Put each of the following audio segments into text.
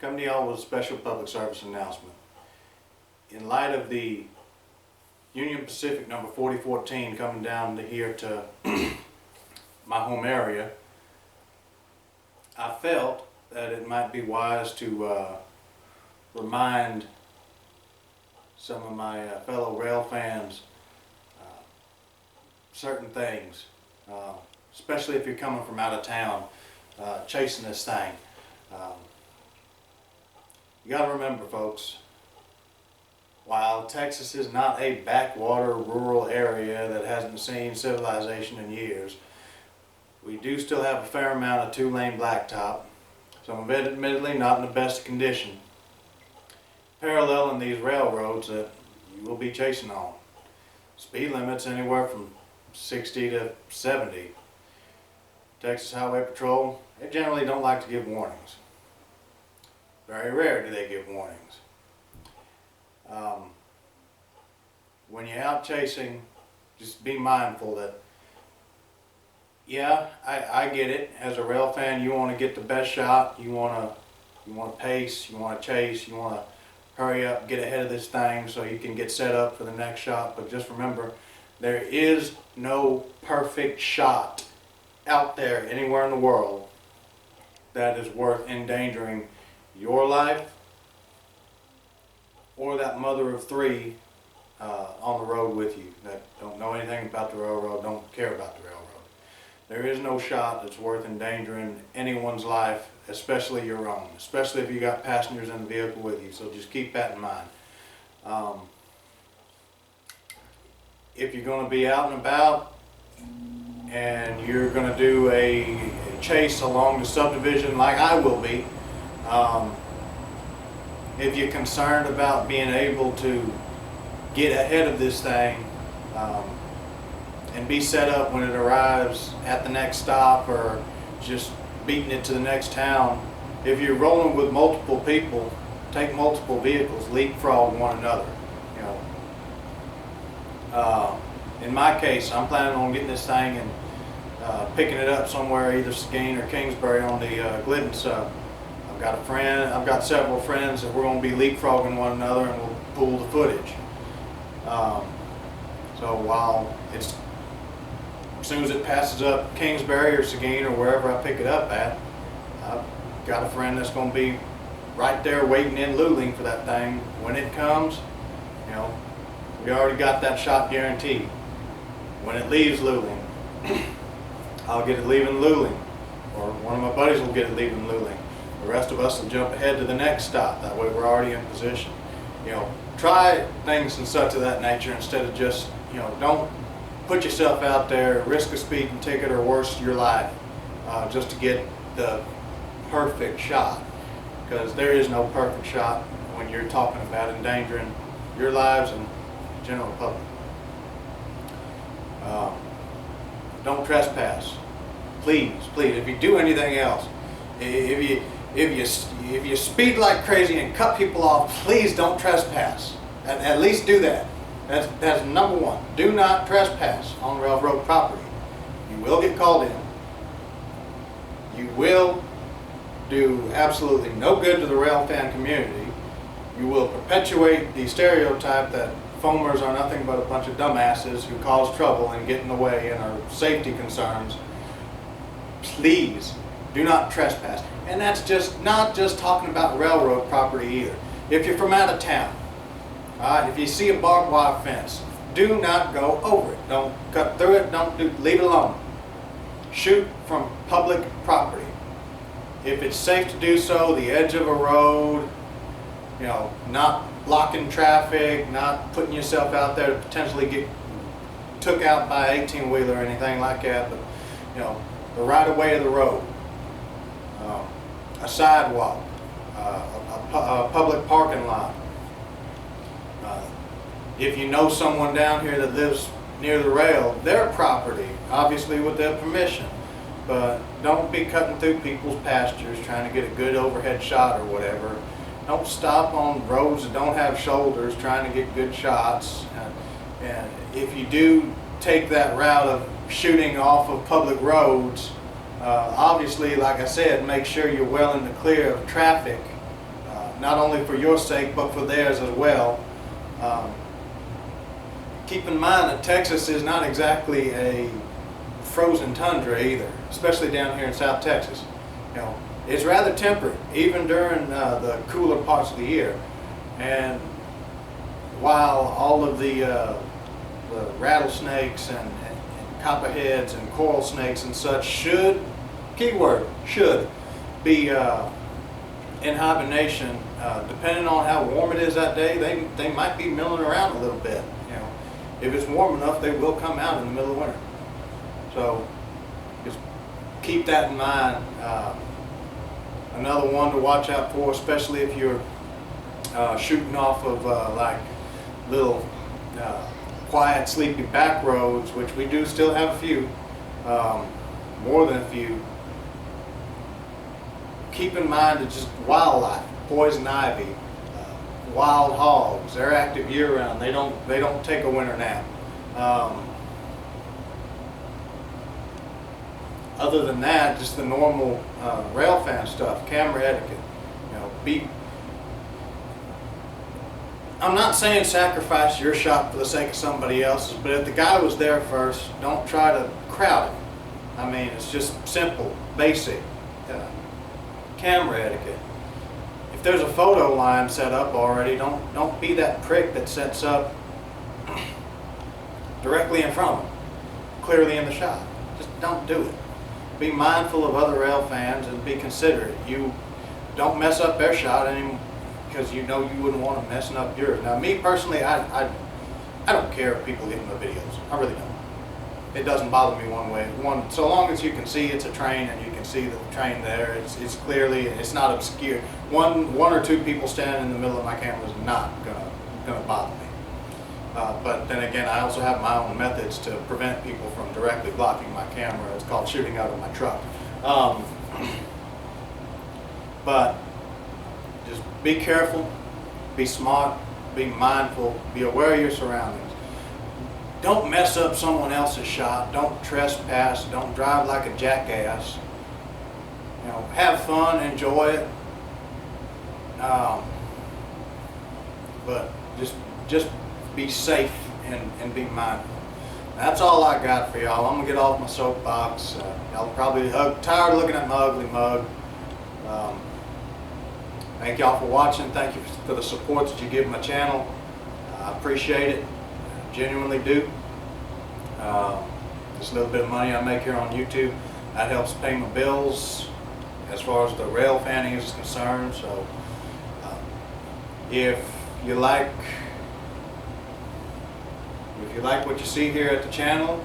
Come to y'all with a special public service announcement. In light of the Union Pacific number 4014 coming down to here to my home area, I felt that it might be wise to remind some of my fellow rail fans certain things, especially if you're coming from out of town chasing this thing. You got to remember, folks, while Texas is not a backwater rural area that hasn't seen civilization in years, we do still have a fair amount of two-lane blacktop, some of it admittedly not in the best condition, paralleling these railroads that you will be chasing on. Speed limits anywhere from 60 to 70. Texas Highway Patrol, they generally don't like to give warnings. Very rare do they give warnings. When you're out chasing, just be mindful that, yeah, I get it. As a rail fan, you want to get the best shot. You want to pace. You want to chase. You want to hurry up, get ahead of this thing so you can get set up for the next shot. But just remember, there is no perfect shot out there anywhere in the world that is worth endangering your life or that mother of three on the road with you that don't know anything about the railroad, don't care about the railroad. There is no shot that's worth endangering anyone's life, especially your own, especially if you got passengers in the vehicle with you. So just keep that in mind. If you're going to be out and about and you're going to do a chase along the subdivision like I will be, if you're concerned about being able to get ahead of this thing and be set up when it arrives at the next stop or just beating it to the next town, if you're rolling with multiple people, take multiple vehicles, leapfrog one another. You know, in my case, I'm planning on getting this thing and picking it up somewhere, either Seguin or Kingsbury on the Glidden sub. I've got several friends that we're going to be leapfrogging one another and we'll pull the footage. So while as soon as it passes up Kingsbury or Seguin or wherever I pick it up at, I've got a friend that's going to be right there waiting in Luling for that thing. When it comes, you know, we already got that shot guaranteed. When it leaves Luling, I'll get it leaving Luling, or one of my buddies will get it leaving Luling. The rest of us will jump ahead to the next stop. That way we're already in position. You know, try things and such of that nature instead of just, you know, don't put yourself out there, risk a speeding ticket or worse, your life, just to get the perfect shot. Because there is no perfect shot when you're talking about endangering your lives and the general public. Don't trespass. Please, please, if you do anything else, if you speed like crazy and cut people off, please don't trespass. At least do that. That's number one. Do not trespass on railroad property. You will get called in. You will do absolutely no good to the rail fan community. You will perpetuate the stereotype that foamers are nothing but a bunch of dumbasses who cause trouble and get in the way and are safety concerns. Please do not trespass. And that's just not just talking about railroad property either. If you're from out of town, if you see a barbed wire fence, do not go over it. Don't cut through it. Leave it alone. Shoot from public property. If it's safe to do so, the edge of a road, you know, not blocking traffic, not putting yourself out there to potentially get took out by an 18-wheeler or anything like that, but, you know, the right of way of the road, a sidewalk, a public parking lot. If you know someone down here that lives near the rail, their property, obviously with their permission, but don't be cutting through people's pastures trying to get a good overhead shot or whatever. Don't stop on roads that don't have shoulders trying to get good shots. And if you do take that route of shooting off of public roads, obviously, like I said, make sure you're well in the clear of traffic not only for your sake, but for theirs as well. Keep in mind that Texas is not exactly a frozen tundra either, especially down here in South Texas. You know, it's rather temperate, even during the cooler parts of the year. And while all of the rattlesnakes and copperheads and coral snakes and such should, keyword, should be in hibernation, depending on how warm it is that day, they might be milling around a little bit. You know, if it's warm enough, they will come out in the middle of winter. So just keep that in mind. Another one to watch out for, especially if you're shooting off of like little quiet, sleepy back roads, which we do still have a few, more than a few. Keep in mind that just wildlife, poison ivy, wild hogs, they're active year-round. They don't take a winter nap. Other than that, just the normal rail fan stuff, camera etiquette. You know, I'm not saying sacrifice your shot for the sake of somebody else's, but if the guy was there first, don't try to crowd him. I mean, it's just simple, basic camera etiquette. If there's a photo line set up already, don't be that prick that sets up directly in front of him, clearly in the shot. Just don't do it. Be mindful of other rail fans and be considerate. You don't mess up their shot anymore, because you know you wouldn't want them messing up yours. Now, me personally, I don't care if people get in my videos. I really don't. It doesn't bother me one way. So long as you can see it's a train and you can see the train there, it's clearly, it's not obscure. One or two people standing in the middle of my camera is not gonna bother me. But then again, I also have my own methods to prevent people from directly blocking my camera. It's called shooting out of my truck. But just be careful, be smart, be mindful, be aware of your surroundings. Don't mess up someone else's shot. Don't trespass. Don't drive like a jackass. You know, have fun, enjoy it. But just be safe and be mindful. That's all I got for y'all. I'm gonna get off my soapbox. Y'all probably tired of looking at my ugly mug. Thank y'all for watching. Thank you for the support that you give my channel. I appreciate it. Genuinely do. This little bit of money I make here on YouTube, that helps pay my bills as far as the rail fanning is concerned. So if you like what you see here at the channel,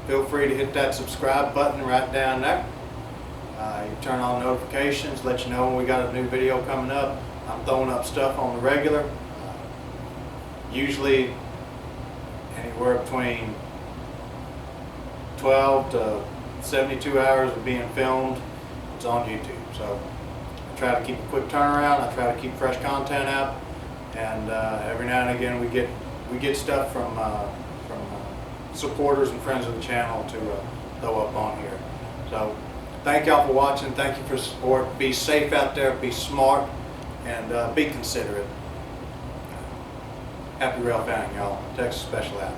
feel free to hit that subscribe button right down there. You turn on notifications, let you know when we got a new video coming up. I'm throwing up stuff on the regular. Usually anywhere between 12 to 72 hours of being filmed. It's on YouTube. So I try to keep a quick turnaround. I try to keep fresh content out, and every now and again we get stuff from supporters and friends of the channel to throw up on here. So thank y'all for watching. Thank you for support. Be safe out there. Be smart, and be considerate. Happy rail fanning, y'all. Texas Special out.